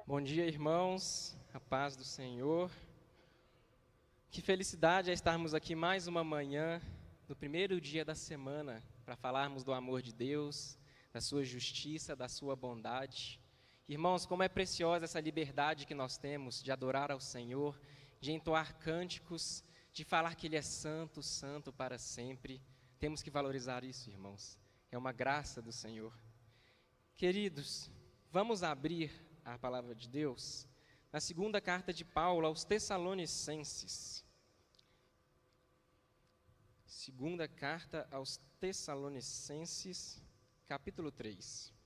Bom dia, irmãos, a paz do Senhor. Que felicidade é estarmos aqui mais uma manhã, no primeiro dia da semana, para falarmos do amor de Deus, da sua justiça, da sua bondade. Irmãos, como é preciosa essa liberdade que nós temos de adorar ao Senhor, de entoar cânticos, de falar que Ele é santo, santo para sempre. Temos que valorizar isso, irmãos. É uma graça do Senhor. Queridos, vamos abrir a palavra de Deus na segunda carta de Paulo aos Tessalonicenses. Segunda carta aos Tessalonicenses, capítulo 3.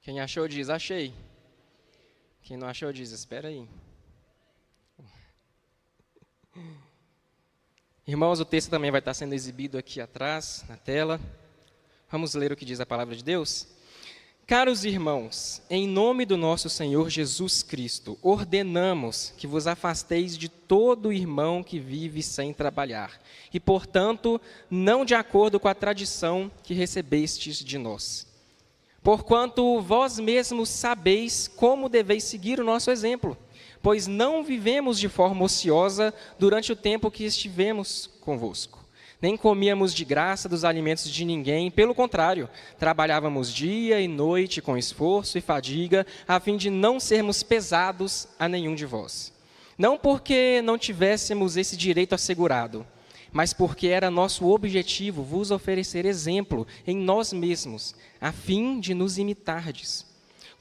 Quem achou diz, achei. Quem não achou diz, espera aí. Irmãos, o texto também vai estar sendo exibido aqui atrás, na tela. Vamos ler o que diz a palavra de Deus? Caros irmãos, em nome do nosso Senhor Jesus Cristo, ordenamos que vos afasteis de todo irmão que vive sem trabalhar, e, portanto, não de acordo com a tradição que recebestes de nós. Porquanto vós mesmos sabeis como deveis seguir o nosso exemplo, pois não vivemos de forma ociosa durante o tempo que estivemos convosco. Nem comíamos de graça dos alimentos de ninguém, pelo contrário, trabalhávamos dia e noite com esforço e fadiga, a fim de não sermos pesados a nenhum de vós. Não porque não tivéssemos esse direito assegurado, mas porque era nosso objetivo vos oferecer exemplo em nós mesmos, a fim de nos imitardes.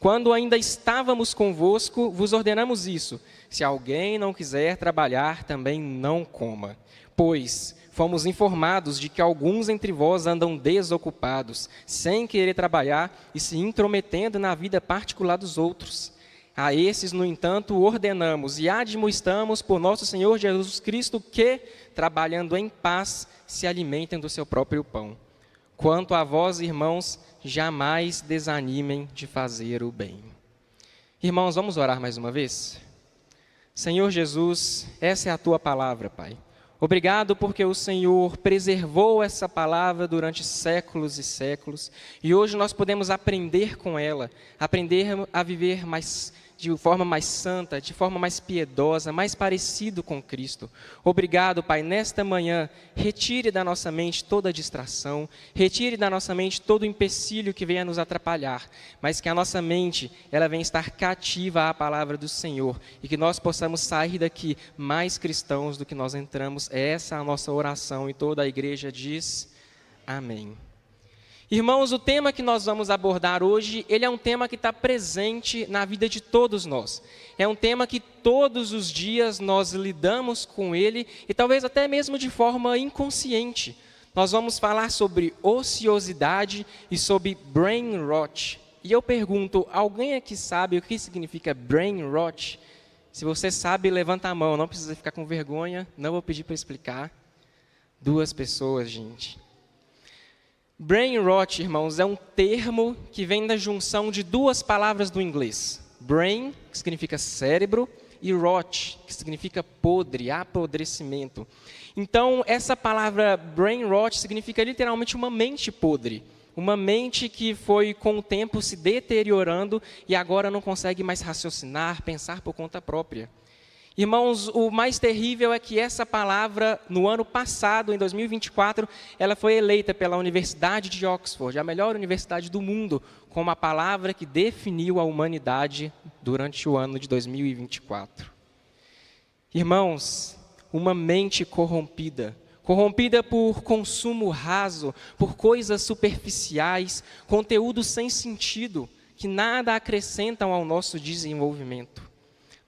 Quando ainda estávamos convosco, vos ordenamos isso: se alguém não quiser trabalhar, também não coma. Pois fomos informados de que alguns entre vós andam desocupados, sem querer trabalhar e se intrometendo na vida particular dos outros. A esses, no entanto, ordenamos e admoestamos por nosso Senhor Jesus Cristo que, trabalhando em paz, se alimentem do seu próprio pão. Quanto a vós, irmãos, jamais desanimem de fazer o bem. Irmãos, vamos orar mais uma vez? Senhor Jesus, essa é a tua palavra, Pai. Obrigado porque o Senhor preservou essa palavra durante séculos e séculos, e hoje nós podemos aprender com ela, aprender a viver de forma mais santa, de forma mais piedosa, mais parecido com Cristo. Obrigado, Pai, nesta manhã, retire da nossa mente toda distração, retire da nossa mente todo empecilho que venha nos atrapalhar, mas que a nossa mente, ela venha estar cativa à palavra do Senhor, e que nós possamos sair daqui mais cristãos do que nós entramos. Essa é a nossa oração, e toda a igreja diz amém. Irmãos, o tema que nós vamos abordar hoje, ele é um tema que está presente na vida de todos nós. É um tema que todos os dias nós lidamos com ele, e talvez até mesmo de forma inconsciente. Nós vamos falar sobre ociosidade e sobre brain rot. E eu pergunto, alguém aqui sabe o que significa brain rot? Se você sabe, levanta a mão, não precisa ficar com vergonha, não vou pedir para explicar. 2 pessoas, gente. Brain rot, irmãos, é um termo que vem da junção de 2 palavras do inglês. Brain, que significa cérebro, e rot, que significa podre, apodrecimento. Então, essa palavra brain rot significa literalmente uma mente podre. Uma mente que foi com o tempo se deteriorando e agora não consegue mais raciocinar, pensar por conta própria. Irmãos, o mais terrível é que essa palavra, no ano passado, em 2024, ela foi eleita pela Universidade de Oxford, a melhor universidade do mundo, como a palavra que definiu a humanidade durante o ano de 2024. Irmãos, uma mente corrompida por consumo raso, por coisas superficiais, conteúdos sem sentido, que nada acrescentam ao nosso desenvolvimento.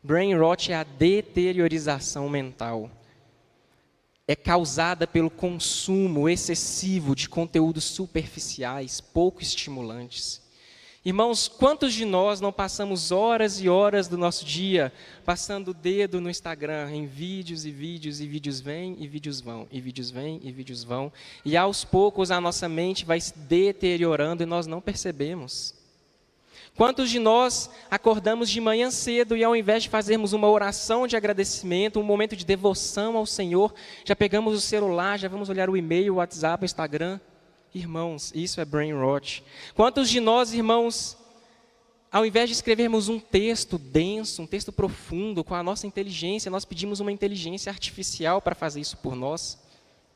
Brain rot é a deteriorização mental. É causada pelo consumo excessivo de conteúdos superficiais, pouco estimulantes. Irmãos, quantos de nós não passamos horas e horas do nosso dia passando o dedo no Instagram em vídeos e vídeos, e vídeos vêm e vídeos vão, e vídeos vêm e vídeos vão, e aos poucos a nossa mente vai se deteriorando e nós não percebemos. Quantos de nós acordamos de manhã cedo e ao invés de fazermos uma oração de agradecimento, um momento de devoção ao Senhor, já pegamos o celular, já vamos olhar o e-mail, o WhatsApp, o Instagram? Irmãos, isso é brain rot. Quantos de nós, irmãos, ao invés de escrevermos um texto denso, um texto profundo, com a nossa inteligência, nós pedimos uma inteligência artificial para fazer isso por nós?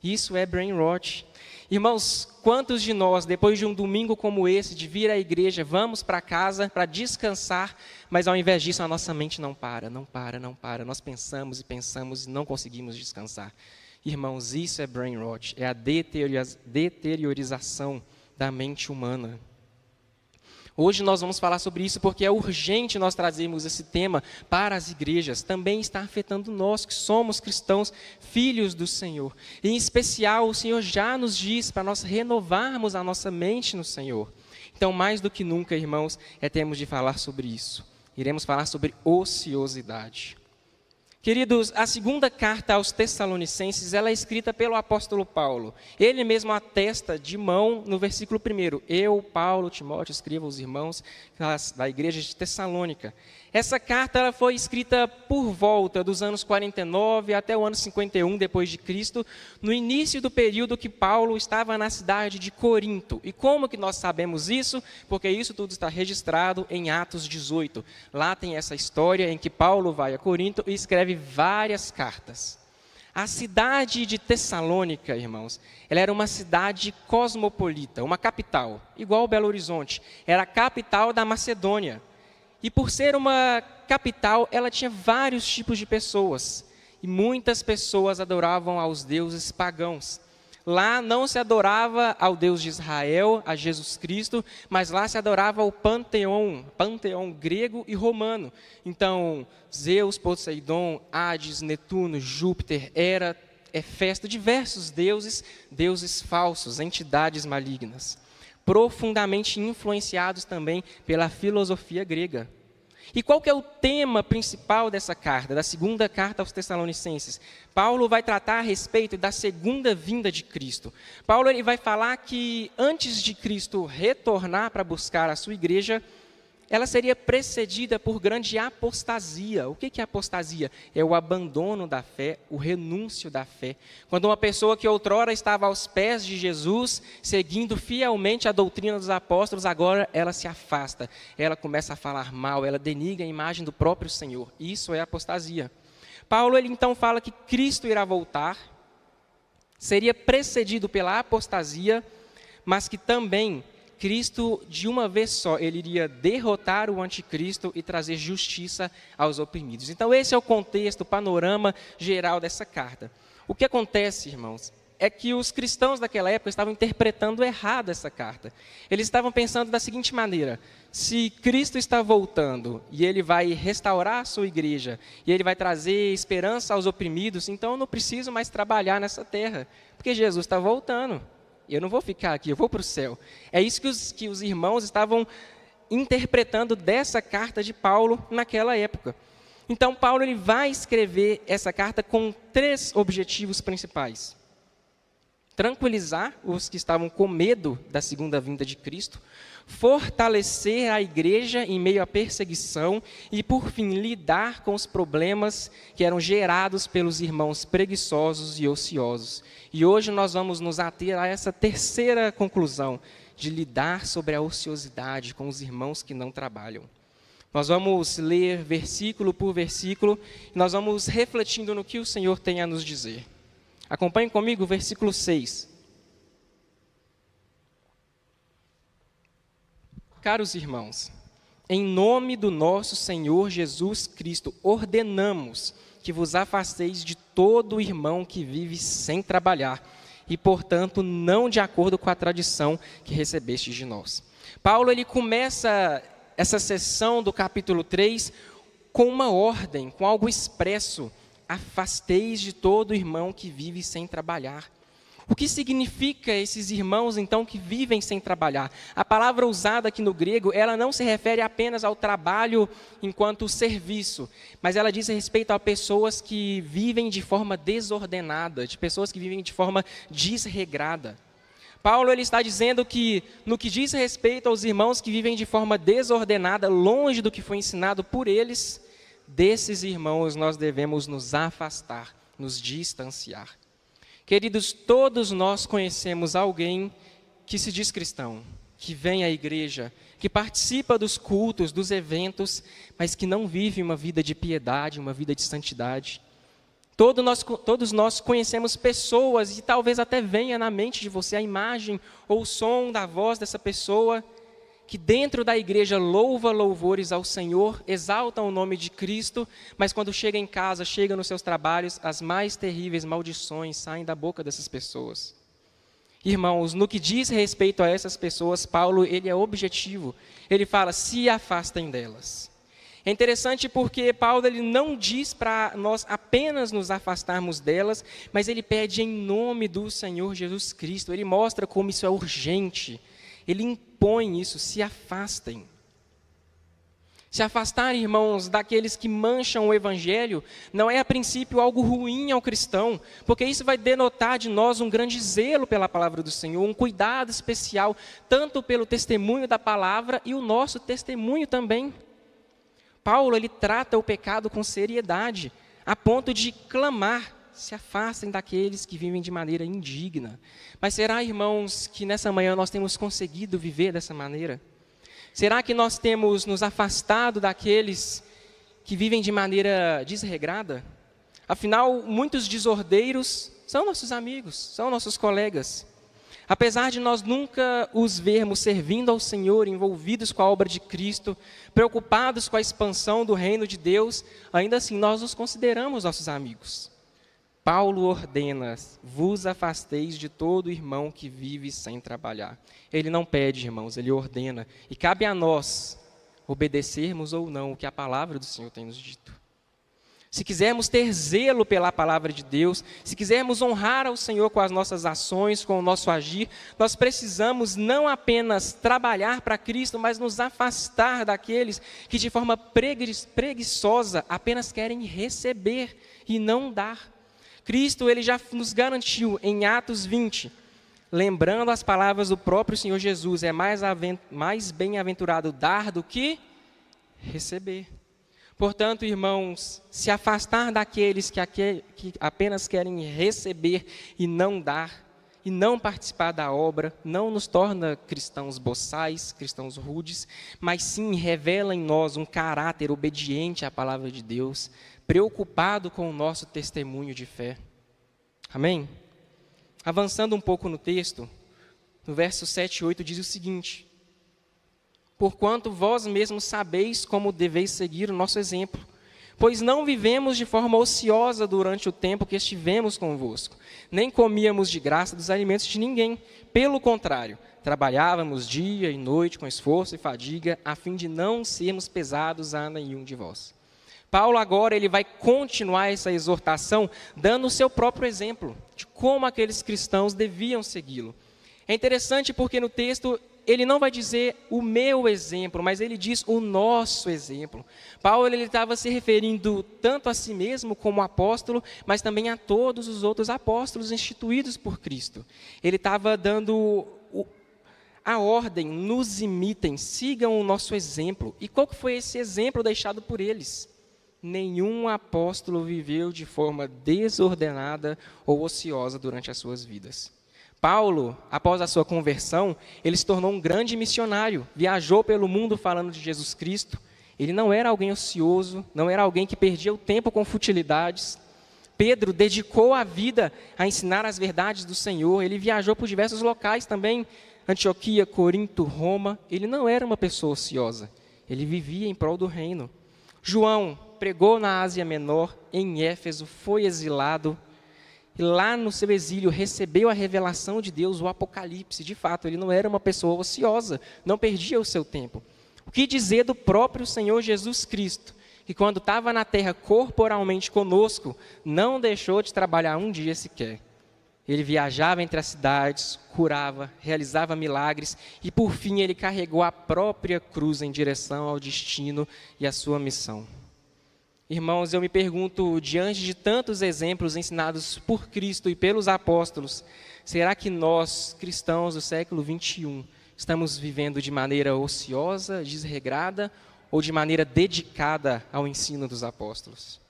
Isso é brain rot. Irmãos, quantos de nós, depois de um domingo como esse, de vir à igreja, vamos para casa para descansar, mas ao invés disso a nossa mente não para. Nós pensamos e pensamos e não conseguimos descansar. Irmãos, isso é brain rot, é a deteriorização da mente humana. Hoje nós vamos falar sobre isso porque é urgente nós trazermos esse tema para as igrejas. Também está afetando nós que somos cristãos, filhos do Senhor. E, em especial, o Senhor já nos diz para nós renovarmos a nossa mente no Senhor. Então, mais do que nunca, irmãos, temos de falar sobre isso. Iremos falar sobre ociosidade. Queridos, a segunda carta aos Tessalonicenses, ela é escrita pelo apóstolo Paulo. Ele mesmo atesta de mão no versículo 1. Eu, Paulo, Timóteo, escrevo aos irmãos da igreja de Tessalônica. Essa carta ela foi escrita por volta dos anos 49 até o ano 51 depois de Cristo, no início do período que Paulo estava na cidade de Corinto. E como que nós sabemos isso? Porque isso tudo está registrado em Atos 18. Lá tem essa história em que Paulo vai a Corinto e escreve várias cartas. A cidade de Tessalônica, irmãos, ela era uma cidade cosmopolita, uma capital, igual Belo Horizonte. Era a capital da Macedônia. E por ser uma capital, ela tinha vários tipos de pessoas. E muitas pessoas adoravam aos deuses pagãos. Lá não se adorava ao Deus de Israel, a Jesus Cristo, mas lá se adorava ao panteão grego e romano. Então, Zeus, Poseidon, Hades, Netuno, Júpiter, Hera, Hefesto, diversos deuses falsos, entidades malignas, profundamente influenciados também pela filosofia grega. E qual que é o tema principal dessa carta, da segunda carta aos Tessalonicenses? Paulo vai tratar a respeito da segunda vinda de Cristo. Paulo ele vai falar que antes de Cristo retornar para buscar a sua igreja, ela seria precedida por grande apostasia. O que é apostasia? É o abandono da fé, o renúncio da fé. Quando uma pessoa que outrora estava aos pés de Jesus, seguindo fielmente a doutrina dos apóstolos, agora ela se afasta. Ela começa a falar mal, ela denigra a imagem do próprio Senhor. Isso é apostasia. Paulo ele então fala que Cristo irá voltar, seria precedido pela apostasia, mas que também Cristo, de uma vez só, ele iria derrotar o anticristo e trazer justiça aos oprimidos. Então, esse é o contexto, o panorama geral dessa carta. O que acontece, irmãos, é que os cristãos daquela época estavam interpretando errado essa carta. Eles estavam pensando da seguinte maneira: se Cristo está voltando e ele vai restaurar a sua igreja, e ele vai trazer esperança aos oprimidos, então eu não preciso mais trabalhar nessa terra, porque Jesus está voltando. Eu não vou ficar aqui, eu vou para o céu. É isso que os irmãos estavam interpretando dessa carta de Paulo naquela época. Então, Paulo ele vai escrever essa carta com 3 objetivos principais: tranquilizar os que estavam com medo da segunda vinda de Cristo, fortalecer a igreja em meio à perseguição e, por fim, lidar com os problemas que eram gerados pelos irmãos preguiçosos e ociosos. E hoje nós vamos nos ater a essa terceira conclusão, de lidar sobre a ociosidade com os irmãos que não trabalham. Nós vamos ler versículo por versículo e nós vamos refletindo no que o Senhor tem a nos dizer. Acompanhe comigo o versículo 6. Caros irmãos, em nome do nosso Senhor Jesus Cristo, ordenamos que vos afasteis de todo irmão que vive sem trabalhar e, portanto, não de acordo com a tradição que recebestes de nós. Paulo ele começa essa sessão do capítulo 3 com uma ordem, com algo expresso: afasteis de todo irmão que vive sem trabalhar. O que significa esses irmãos, então, que vivem sem trabalhar? A palavra usada aqui no grego, ela não se refere apenas ao trabalho enquanto serviço, mas ela diz respeito a pessoas que vivem de forma desordenada, de pessoas que vivem de forma desregrada. Paulo ele está dizendo que, no que diz respeito aos irmãos que vivem de forma desordenada, longe do que foi ensinado por eles, desses irmãos nós devemos nos afastar, nos distanciar. Queridos, todos nós conhecemos alguém que se diz cristão, que vem à igreja, que participa dos cultos, dos eventos, mas que não vive uma vida de piedade, uma vida de santidade. Todos nós conhecemos pessoas, e talvez até venha na mente de você a imagem ou o som da voz dessa pessoa, que dentro da igreja louva louvores ao Senhor, exalta o nome de Cristo, mas quando chega em casa, chega nos seus trabalhos, as mais terríveis maldições saem da boca dessas pessoas. Irmãos, no que diz respeito a essas pessoas, Paulo ele é objetivo. Ele fala, se afastem delas. É interessante porque Paulo ele não diz para nós apenas nos afastarmos delas, mas ele pede em nome do Senhor Jesus Cristo. Ele mostra como isso é urgente. Ele impõe isso, se afastem. Se afastar, irmãos, daqueles que mancham o Evangelho, não é a princípio algo ruim ao cristão, porque isso vai denotar de nós um grande zelo pela palavra do Senhor, um cuidado especial, tanto pelo testemunho da palavra e o nosso testemunho também. Paulo, ele trata o pecado com seriedade, a ponto de clamar, se afastem daqueles que vivem de maneira indigna. Mas será, irmãos, que nessa manhã nós temos conseguido viver dessa maneira? Será que nós temos nos afastado daqueles que vivem de maneira desregrada? Afinal, muitos desordeiros são nossos amigos, são nossos colegas. Apesar de nós nunca os vermos servindo ao Senhor, envolvidos com a obra de Cristo, preocupados com a expansão do reino de Deus, ainda assim nós os consideramos nossos amigos. Paulo ordena, vos afasteis de todo irmão que vive sem trabalhar. Ele não pede, irmãos, ele ordena. E cabe a nós obedecermos ou não o que a palavra do Senhor tem nos dito. Se quisermos ter zelo pela palavra de Deus, se quisermos honrar ao Senhor com as nossas ações, com o nosso agir, nós precisamos não apenas trabalhar para Cristo, mas nos afastar daqueles que de forma preguiçosa apenas querem receber e não dar. Cristo ele já nos garantiu em Atos 20, lembrando as palavras do próprio Senhor Jesus, é mais bem-aventurado dar do que receber. Portanto, irmãos, se afastar daqueles que apenas querem receber e não dar, e não participar da obra, não nos torna cristãos boçais, cristãos rudes, mas sim revela em nós um caráter obediente à palavra de Deus, preocupado com o nosso testemunho de fé. Amém? Avançando um pouco no texto, no verso 7 e 8 diz o seguinte: porquanto vós mesmos sabeis como deveis seguir o nosso exemplo, pois não vivemos de forma ociosa durante o tempo que estivemos convosco, nem comíamos de graça dos alimentos de ninguém. Pelo contrário, trabalhávamos dia e noite com esforço e fadiga, a fim de não sermos pesados a nenhum de vós. Paulo agora ele vai continuar essa exortação, dando o seu próprio exemplo de como aqueles cristãos deviam segui-lo. É interessante porque no texto ele não vai dizer o meu exemplo, mas ele diz o nosso exemplo. Paulo ele estava se referindo tanto a si mesmo como apóstolo, mas também a todos os outros apóstolos instituídos por Cristo. Ele estava dando a ordem, nos imitem, sigam o nosso exemplo. E qual que foi esse exemplo deixado por eles? Nenhum apóstolo viveu de forma desordenada ou ociosa durante as suas vidas. Paulo, após a sua conversão, ele se tornou um grande missionário, viajou pelo mundo falando de Jesus Cristo. Ele não era alguém ocioso, não era alguém que perdia o tempo com futilidades. Pedro dedicou a vida a ensinar as verdades do Senhor, ele viajou por diversos locais também, Antioquia, Corinto, Roma. Ele não era uma pessoa ociosa, ele vivia em prol do reino. João pregou na Ásia Menor, em Éfeso, foi exilado, e lá no seu exílio recebeu a revelação de Deus, o Apocalipse. De fato, ele não era uma pessoa ociosa, não perdia o seu tempo. O que dizer do próprio Senhor Jesus Cristo, que quando estava na terra corporalmente conosco, não deixou de trabalhar um dia sequer. Ele viajava entre as cidades, curava, realizava milagres e, por fim, ele carregou a própria cruz em direção ao destino e à sua missão. Irmãos, eu me pergunto, diante de tantos exemplos ensinados por Cristo e pelos apóstolos, será que nós, cristãos do século 21, estamos vivendo de maneira ociosa, desregrada ou de maneira dedicada ao ensino dos apóstolos?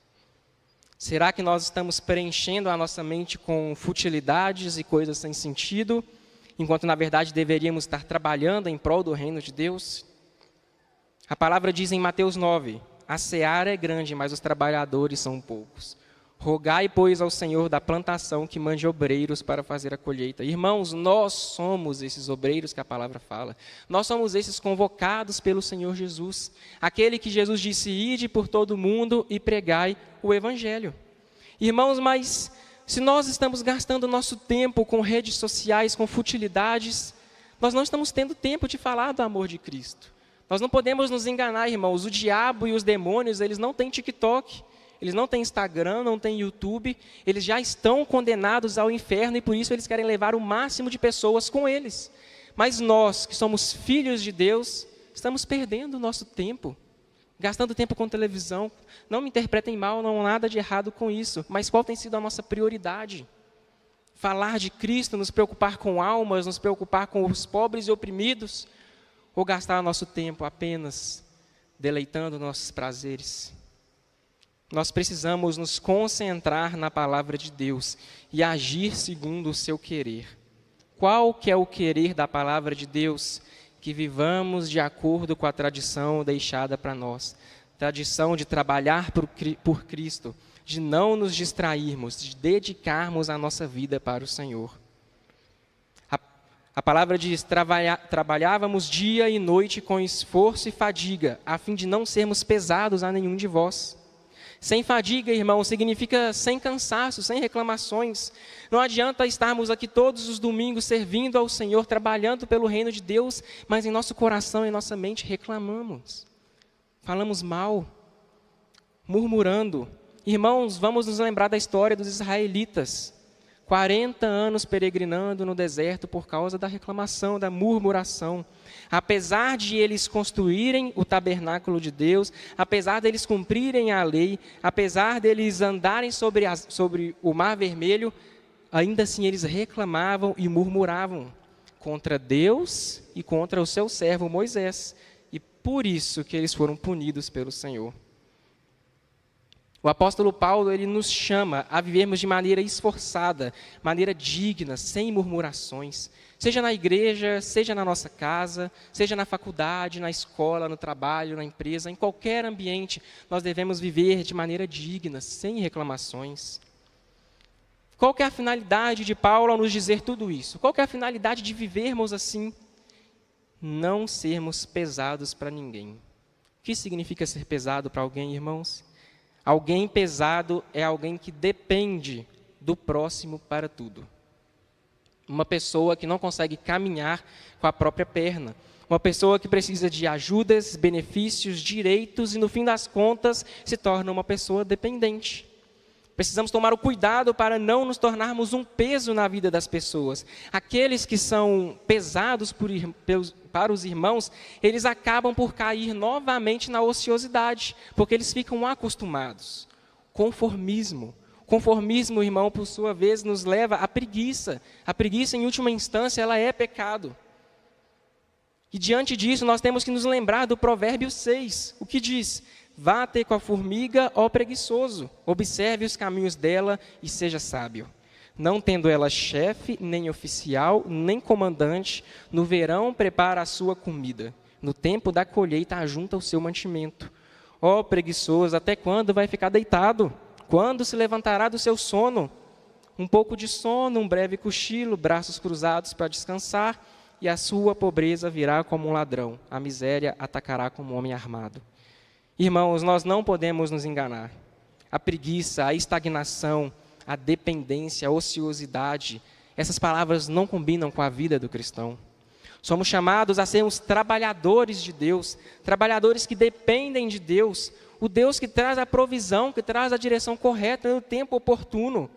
Será que nós estamos preenchendo a nossa mente com futilidades e coisas sem sentido, enquanto na verdade deveríamos estar trabalhando em prol do reino de Deus? A palavra diz em Mateus 9, a seara é grande, mas os trabalhadores são poucos. Rogai, pois, ao Senhor da plantação que mande obreiros para fazer a colheita. Irmãos, nós somos esses obreiros que a palavra fala. Nós somos esses convocados pelo Senhor Jesus. Aquele que Jesus disse, ide por todo o mundo e pregai o Evangelho. Irmãos, mas se nós estamos gastando nosso tempo com redes sociais, com futilidades, nós não estamos tendo tempo de falar do amor de Cristo. Nós não podemos nos enganar, irmãos. O diabo e os demônios, eles não têm TikTok. Eles não têm Instagram, não têm YouTube, eles já estão condenados ao inferno e por isso eles querem levar o máximo de pessoas com eles. Mas nós, que somos filhos de Deus, estamos perdendo o nosso tempo, gastando tempo com televisão. Não me interpretem mal, não há nada de errado com isso, mas qual tem sido a nossa prioridade? Falar de Cristo, nos preocupar com almas, nos preocupar com os pobres e oprimidos, ou gastar nosso tempo apenas deleitando nossos prazeres? Nós precisamos nos concentrar na palavra de Deus e agir segundo o seu querer. Qual que é o querer da palavra de Deus? Que vivamos de acordo com a tradição deixada para nós. Tradição de trabalhar por Cristo, de não nos distrairmos, de dedicarmos a nossa vida para o Senhor. A palavra diz, trabalhávamos dia e noite com esforço e fadiga, a fim de não sermos pesados a nenhum de vós. Sem fadiga, irmão, significa sem cansaço, sem reclamações. Não adianta estarmos aqui todos os domingos servindo ao Senhor, trabalhando pelo reino de Deus, mas em nosso coração e nossa mente reclamamos. Falamos mal, murmurando. Irmãos, vamos nos lembrar da história dos israelitas. 40 anos peregrinando no deserto por causa da reclamação, da murmuração. Apesar de eles construírem o tabernáculo de Deus, apesar de eles cumprirem a lei, apesar de eles andarem sobre o Mar Vermelho, ainda assim eles reclamavam e murmuravam contra Deus e contra o seu servo Moisés. E por isso que eles foram punidos pelo Senhor. O apóstolo Paulo, ele nos chama a vivermos de maneira esforçada, maneira digna, sem murmurações. Seja na igreja, seja na nossa casa, seja na faculdade, na escola, no trabalho, na empresa, em qualquer ambiente, nós devemos viver de maneira digna, sem reclamações. Qual que é a finalidade de Paulo ao nos dizer tudo isso? Qual que é a finalidade de vivermos assim? Não sermos pesados para ninguém. O que significa ser pesado para alguém, irmãos? Alguém pesado é alguém que depende do próximo para tudo. Uma pessoa que não consegue caminhar com a própria perna. Uma pessoa que precisa de ajudas, benefícios, direitos e, no fim das contas, se torna uma pessoa dependente. Precisamos tomar o cuidado para não nos tornarmos um peso na vida das pessoas. Aqueles que são pesados para os irmãos, eles acabam por cair novamente na ociosidade, porque eles ficam acostumados. Conformismo. Conformismo, irmão, por sua vez, nos leva à preguiça. A preguiça, em última instância, ela é pecado. E diante disso, nós temos que nos lembrar do Provérbio 6, o que diz: vá ter com a formiga, ó preguiçoso, observe os caminhos dela e seja sábio. Não tendo ela chefe, nem oficial, nem comandante, no verão prepara a sua comida, no tempo da colheita ajunta o seu mantimento. Ó preguiçoso, até quando vai ficar deitado? Quando se levantará do seu sono? Um pouco de sono, um breve cochilo, braços cruzados para descansar, e a sua pobreza virá como um ladrão, a miséria atacará como um homem armado. Irmãos, nós não podemos nos enganar. A preguiça, a estagnação, a dependência, a ociosidade, essas palavras não combinam com a vida do cristão. Somos chamados a sermos trabalhadores de Deus, trabalhadores que dependem de Deus, o Deus que traz a provisão, que traz a direção correta no tempo oportuno.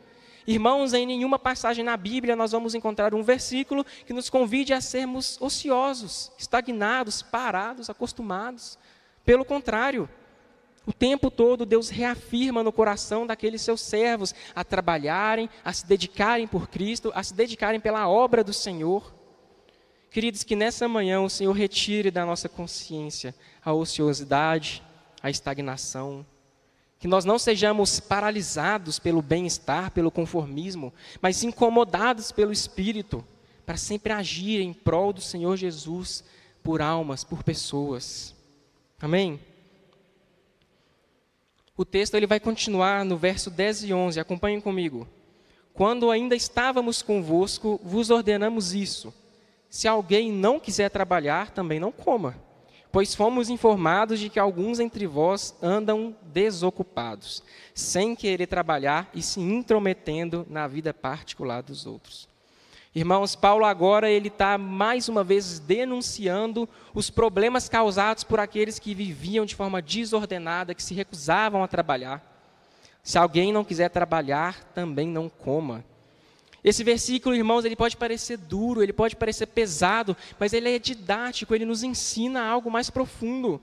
Irmãos, em nenhuma passagem na Bíblia nós vamos encontrar um versículo que nos convide a sermos ociosos, estagnados, parados, acostumados. Pelo contrário, o tempo todo Deus reafirma no coração daqueles seus servos a trabalharem, a se dedicarem por Cristo, a se dedicarem pela obra do Senhor. Queridos, que nessa manhã o Senhor retire da nossa consciência a ociosidade, a estagnação, que nós não sejamos paralisados pelo bem-estar, pelo conformismo, mas incomodados pelo Espírito, para sempre agir em prol do Senhor Jesus, por almas, por pessoas. Amém? O texto ele vai continuar no verso 10 e 11, acompanhem comigo. Quando ainda estávamos convosco, vos ordenamos isso. Se alguém não quiser trabalhar, também não coma. Pois fomos informados de que alguns entre vós andam desocupados, sem querer trabalhar e se intrometendo na vida particular dos outros. Irmãos, Paulo agora ele está mais uma vez denunciando os problemas causados por aqueles que viviam de forma desordenada, que se recusavam a trabalhar. Se alguém não quiser trabalhar, também não coma. Esse versículo, irmãos, ele pode parecer duro, ele pode parecer pesado, mas ele é didático, ele nos ensina algo mais profundo.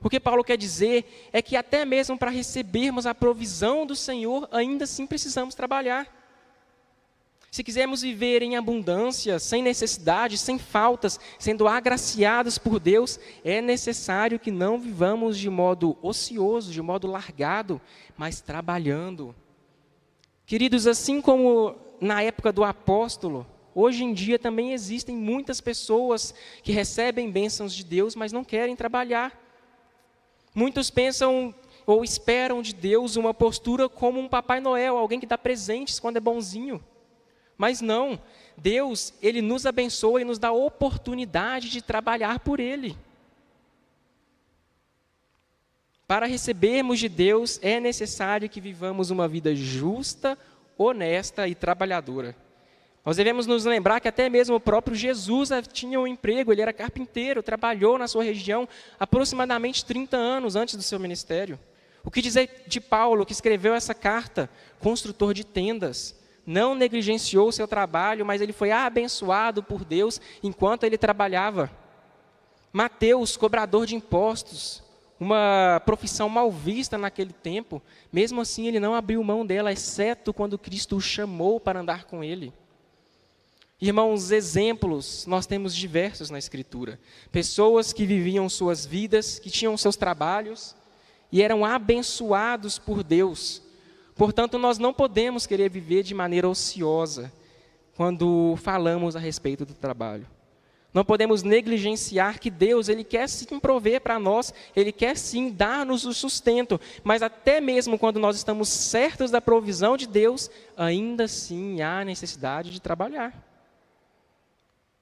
O que Paulo quer dizer é que até mesmo para recebermos a provisão do Senhor, ainda assim precisamos trabalhar. Se quisermos viver em abundância, sem necessidade, sem faltas, sendo agraciados por Deus, é necessário que não vivamos de modo ocioso, de modo largado, mas trabalhando. Queridos, assim como na época do apóstolo, hoje em dia também existem muitas pessoas que recebem bênçãos de Deus, mas não querem trabalhar. Muitos pensam ou esperam de Deus uma postura como um Papai Noel, alguém que dá presentes quando é bonzinho. Mas não, Deus, Ele nos abençoa e nos dá a oportunidade de trabalhar por Ele. Para recebermos de Deus, é necessário que vivamos uma vida justa, honesta e trabalhadora. Nós devemos nos lembrar que até mesmo o próprio Jesus tinha um emprego, ele era carpinteiro, trabalhou na sua região aproximadamente 30 anos antes do seu ministério. O que dizer de Paulo, que escreveu essa carta? Construtor de tendas. Não negligenciou o seu trabalho, mas ele foi abençoado por Deus enquanto ele trabalhava. Mateus, cobrador de impostos, uma profissão mal vista naquele tempo, mesmo assim ele não abriu mão dela, exceto quando Cristo o chamou para andar com ele. Irmãos, exemplos nós temos diversos na Escritura. Pessoas que viviam suas vidas, que tinham seus trabalhos e eram abençoados por Deus. Portanto, nós não podemos querer viver de maneira ociosa quando falamos a respeito do trabalho. Não podemos negligenciar que Deus, Ele quer sim prover para nós, Ele quer sim dar-nos o sustento, mas até mesmo quando nós estamos certos da provisão de Deus, ainda assim há necessidade de trabalhar.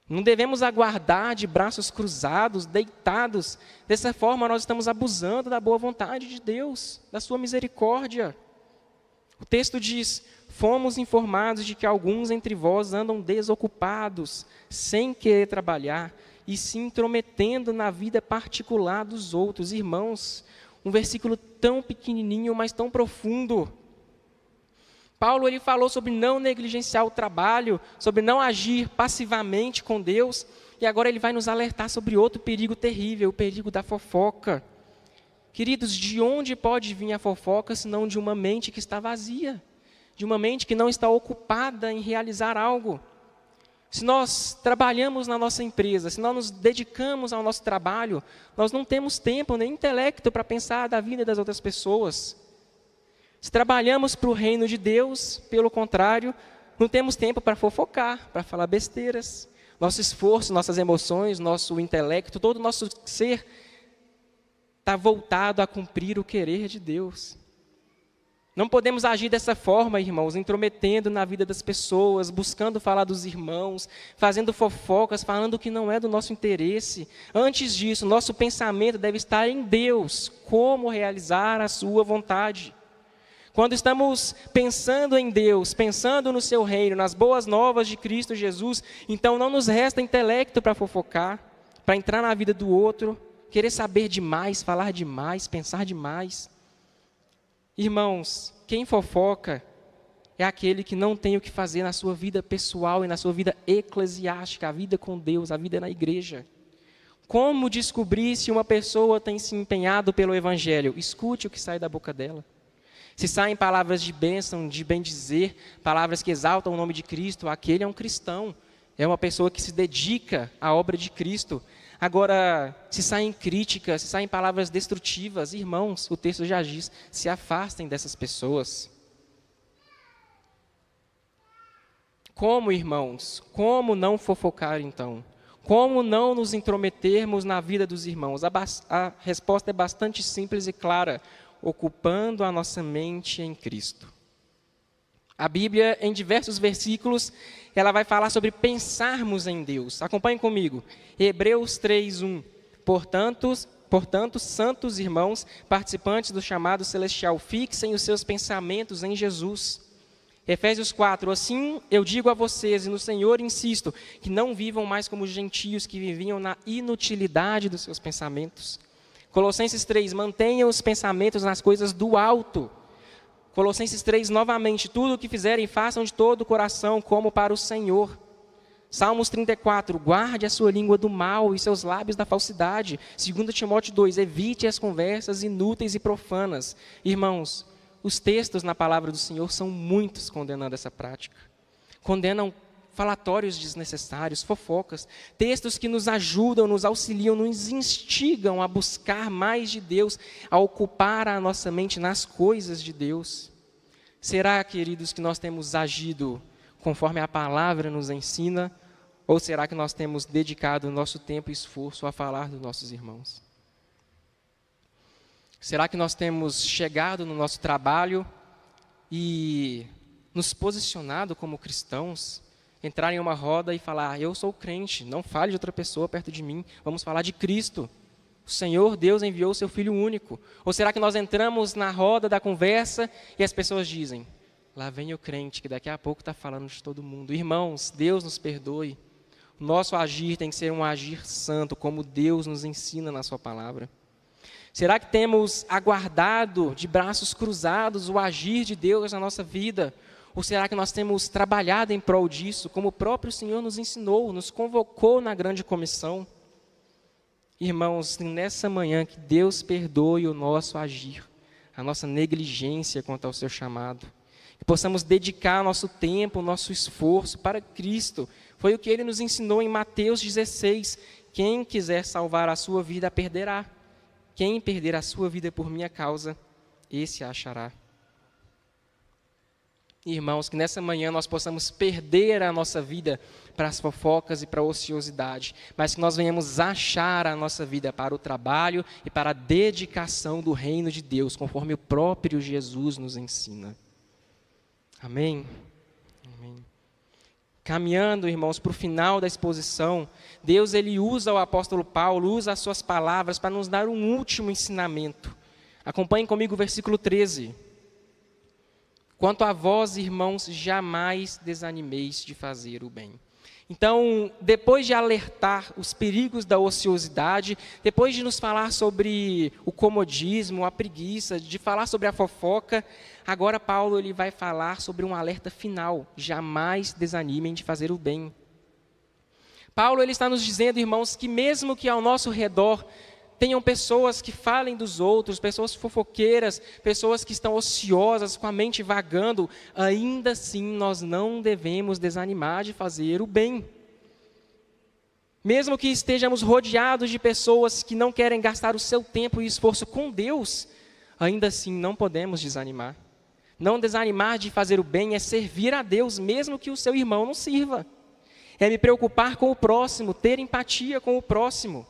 Não devemos aguardar de braços cruzados, deitados. Dessa forma, nós estamos abusando da boa vontade de Deus, da sua misericórdia. O texto diz: fomos informados de que alguns entre vós andam desocupados, sem querer trabalhar e se intrometendo na vida particular dos outros. Irmãos, um versículo tão pequenininho, mas tão profundo. Paulo ele falou sobre não negligenciar o trabalho, sobre não agir passivamente com Deus, e agora ele vai nos alertar sobre outro perigo terrível, o perigo da fofoca. Queridos, de onde pode vir a fofoca, senão de uma mente que está vazia? De uma mente que não está ocupada em realizar algo. Se nós trabalhamos na nossa empresa, se nós nos dedicamos ao nosso trabalho, nós não temos tempo nem intelecto para pensar da vida das outras pessoas. Se trabalhamos para o reino de Deus, pelo contrário, não temos tempo para fofocar, para falar besteiras. Nosso esforço, nossas emoções, nosso intelecto, todo o nosso ser está voltado a cumprir o querer de Deus. Não podemos agir dessa forma, irmãos, intrometendo na vida das pessoas, buscando falar dos irmãos, fazendo fofocas, falando o que não é do nosso interesse. Antes disso, nosso pensamento deve estar em Deus, como realizar a sua vontade. Quando estamos pensando em Deus, pensando no seu reino, nas boas novas de Cristo Jesus, então não nos resta intelecto para fofocar, para entrar na vida do outro, querer saber demais, falar demais, pensar demais. Irmãos, quem fofoca é aquele que não tem o que fazer na sua vida pessoal e na sua vida eclesiástica, a vida com Deus, a vida na igreja. Como descobrir se uma pessoa tem se empenhado pelo Evangelho? Escute o que sai da boca dela. Se saem palavras de bênção, de bem-dizer, palavras que exaltam o nome de Cristo, aquele é um cristão, é uma pessoa que se dedica à obra de Cristo. Agora, se saem críticas, se saem palavras destrutivas, irmãos, o texto já diz, se afastem dessas pessoas. Como, irmãos? Como não fofocar, então? Como não nos intrometermos na vida dos irmãos? A resposta é bastante simples e clara. Ocupando a nossa mente em Cristo. A Bíblia, em diversos versículos, ela vai falar sobre pensarmos em Deus. Acompanhem comigo. Hebreus 3:1. Portanto, santos irmãos, participantes do chamado celestial, fixem os seus pensamentos em Jesus. Efésios 4, assim eu digo a vocês, e no Senhor insisto, que não vivam mais como gentios que viviam na inutilidade dos seus pensamentos. Colossenses 3, mantenham os pensamentos nas coisas do alto. Colossenses 3, novamente, tudo o que fizerem, façam de todo o coração, como para o Senhor. Salmos 34, guarde a sua língua do mal e seus lábios da falsidade. 2 Timóteo 2, evite as conversas inúteis e profanas. Irmãos, os textos na palavra do Senhor são muitos condenando essa prática. Condenam falatórios desnecessários, fofocas, textos que nos ajudam, nos auxiliam, nos instigam a buscar mais de Deus, a ocupar a nossa mente nas coisas de Deus. Será, queridos, que nós temos agido conforme a palavra nos ensina, ou será que nós temos dedicado o nosso tempo e esforço a falar dos nossos irmãos? Será que nós temos chegado no nosso trabalho e nos posicionado como cristãos, entrar em uma roda e falar, eu sou crente, não fale de outra pessoa perto de mim, vamos falar de Cristo. O Senhor Deus enviou o seu Filho único. Ou será que nós entramos na roda da conversa e as pessoas dizem, lá vem o crente que daqui a pouco está falando de todo mundo. Irmãos, Deus nos perdoe. O nosso agir tem que ser um agir santo, como Deus nos ensina na sua palavra. Será que temos aguardado de braços cruzados o agir de Deus na nossa vida? Ou será que nós temos trabalhado em prol disso, como o próprio Senhor nos ensinou, nos convocou na grande comissão? Irmãos, nessa manhã que Deus perdoe o nosso agir, a nossa negligência quanto ao seu chamado. Que possamos dedicar nosso tempo, nosso esforço para Cristo. Foi o que Ele nos ensinou em Mateus 16. Quem quiser salvar a sua vida, a perderá. Quem perder a sua vida por minha causa, esse a achará. Irmãos, que nessa manhã nós possamos perder a nossa vida para as fofocas e para a ociosidade, mas que nós venhamos achar a nossa vida para o trabalho e para a dedicação do reino de Deus, conforme o próprio Jesus nos ensina. Amém? Amém. Caminhando, irmãos, para o final da exposição, Deus ele usa o apóstolo Paulo, usa as suas palavras para nos dar um último ensinamento. Acompanhem comigo o versículo 13. Quanto a vós, irmãos, jamais desanimeis de fazer o bem. Então, depois de alertar os perigos da ociosidade, depois de nos falar sobre o comodismo, a preguiça, de falar sobre a fofoca, agora Paulo ele vai falar sobre um alerta final. Jamais desanimem de fazer o bem. Paulo ele está nos dizendo, irmãos, que mesmo que ao nosso redor tenham pessoas que falem dos outros, pessoas fofoqueiras, pessoas que estão ociosas, com a mente vagando, ainda assim nós não devemos desanimar de fazer o bem. Mesmo que estejamos rodeados de pessoas que não querem gastar o seu tempo e esforço com Deus, ainda assim não podemos desanimar. Não desanimar de fazer o bem é servir a Deus, mesmo que o seu irmão não sirva. É me preocupar com o próximo, ter empatia com o próximo.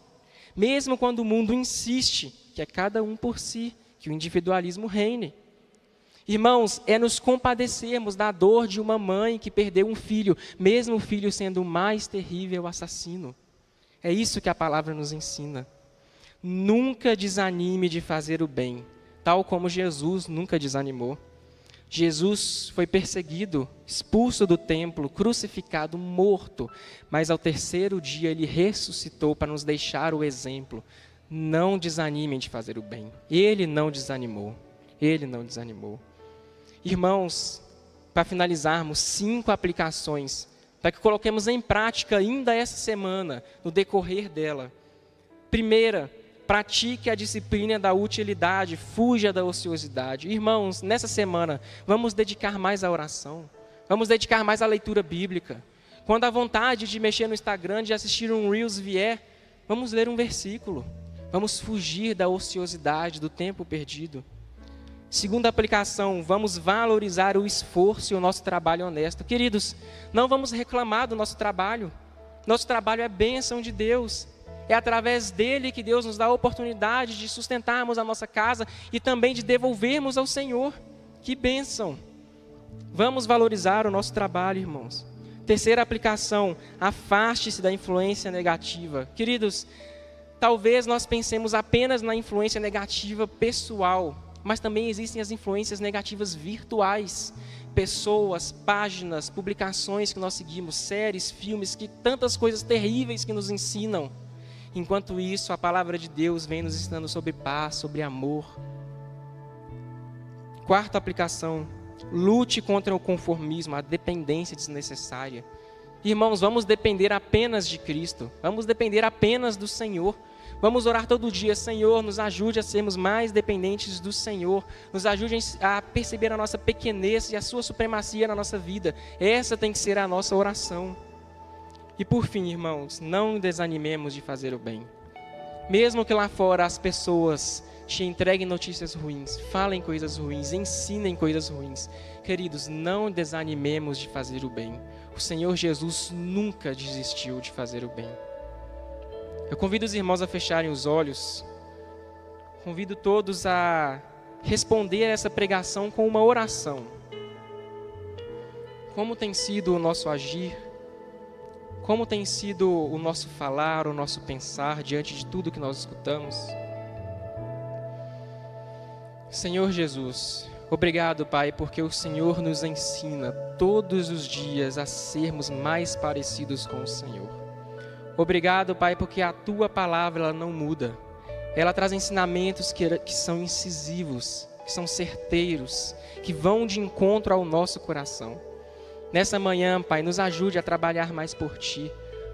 Mesmo quando o mundo insiste que é cada um por si, que o individualismo reine. Irmãos, é nos compadecermos da dor de uma mãe que perdeu um filho, mesmo o filho sendo o mais terrível assassino. É isso que a palavra nos ensina. Nunca desanime de fazer o bem, tal como Jesus nunca desanimou. Jesus foi perseguido, expulso do templo, crucificado, morto, mas ao terceiro dia ele ressuscitou para nos deixar o exemplo. Não desanimem de fazer o bem. Ele não desanimou. Ele não desanimou. Irmãos, para finalizarmos, 5 aplicações, para que coloquemos em prática ainda essa semana, no decorrer dela. Primeira, pratique a disciplina da utilidade, fuja da ociosidade. Irmãos, nessa semana, vamos dedicar mais à oração, vamos dedicar mais à leitura bíblica. Quando a vontade de mexer no Instagram, de assistir um Reels vier, vamos ler um versículo. Vamos fugir da ociosidade, do tempo perdido. Segunda aplicação, vamos valorizar o esforço e o nosso trabalho honesto. Queridos, não vamos reclamar do nosso trabalho. Nosso trabalho é bênção de Deus. É através dele que Deus nos dá a oportunidade de sustentarmos a nossa casa e também de devolvermos ao Senhor. Que bênção! Vamos valorizar o nosso trabalho, irmãos. Terceira aplicação, afaste-se da influência negativa. Queridos, talvez nós pensemos apenas na influência negativa pessoal, mas também existem as influências negativas virtuais. Pessoas, páginas, publicações que nós seguimos, séries, filmes, tantas coisas terríveis que nos ensinam. Enquanto isso, a palavra de Deus vem nos ensinando sobre paz, sobre amor. Quarta aplicação, lute contra o conformismo, a dependência desnecessária. Irmãos, vamos depender apenas de Cristo, vamos depender apenas do Senhor. Vamos orar todo dia: Senhor, nos ajude a sermos mais dependentes do Senhor, nos ajude a perceber a nossa pequenez e a sua supremacia na nossa vida. Essa tem que ser a nossa oração. E por fim, irmãos, não desanimemos de fazer o bem. Mesmo que lá fora as pessoas te entreguem notícias ruins, falem coisas ruins, ensinem coisas ruins, queridos, não desanimemos de fazer o bem. O Senhor Jesus nunca desistiu de fazer o bem. Eu convido os irmãos a fecharem os olhos, convido todos a responder a essa pregação com uma oração. Como tem sido o nosso agir? Como tem sido o nosso falar, o nosso pensar diante de tudo que nós escutamos? Senhor Jesus, obrigado, Pai, porque o Senhor nos ensina todos os dias a sermos mais parecidos com o Senhor. Obrigado, Pai, porque a Tua palavra ela não muda. Ela traz ensinamentos que são incisivos, que são certeiros, que vão de encontro ao nosso coração. Nessa manhã, Pai, nos ajude a trabalhar mais por Ti.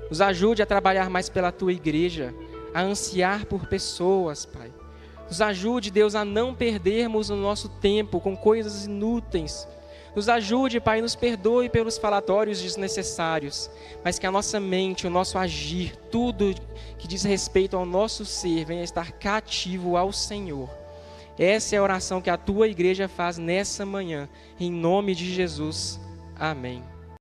Nos ajude a trabalhar mais pela Tua igreja, a ansiar por pessoas, Pai. Nos ajude, Deus, a não perdermos o nosso tempo com coisas inúteis. Nos ajude, Pai, nos perdoe pelos falatórios desnecessários, mas que a nossa mente, o nosso agir, tudo que diz respeito ao nosso ser, venha estar cativo ao Senhor. Essa é a oração que a Tua igreja faz nessa manhã, em nome de Jesus. Amém.